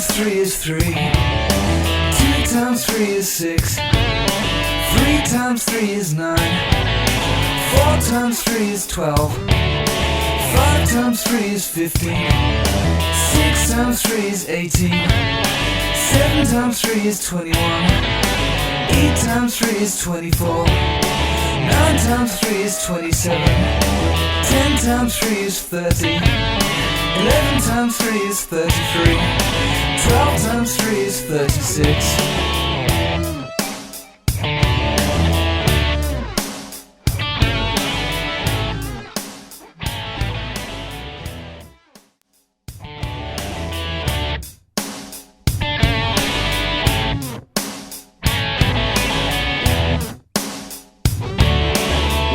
times 3 is 3. 2 times 3 is 6. 3 times 3 is 9. 4 times 3 is 12. 5 times 3 is 15. 6 times 3 is 18. 7 times 3 is 21. 8 times 3 is 24. 9 times 3 is 27. 10 times 3 is 30. 11 times 3 is 33. 12 times 3 is 36.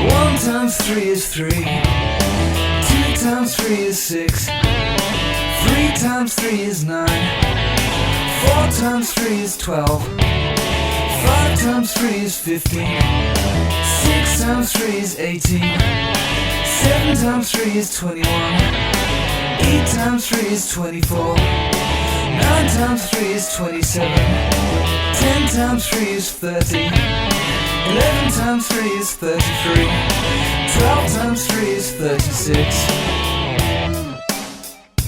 1 times 3 is 3. 2 times 3 is 6. 3 times 3 is 9. 4 times 3 is 12. 5 times 3 is 15. 6 times 3 is 18. 7 times 3 is 21. 8 times 3 is 24. 9 times 3 is 27. 10 times 3 is 30. 11 times 3 is 33. 12 times 3 is 36.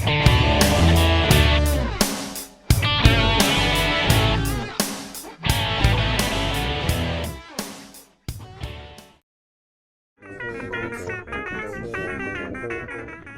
Thank you.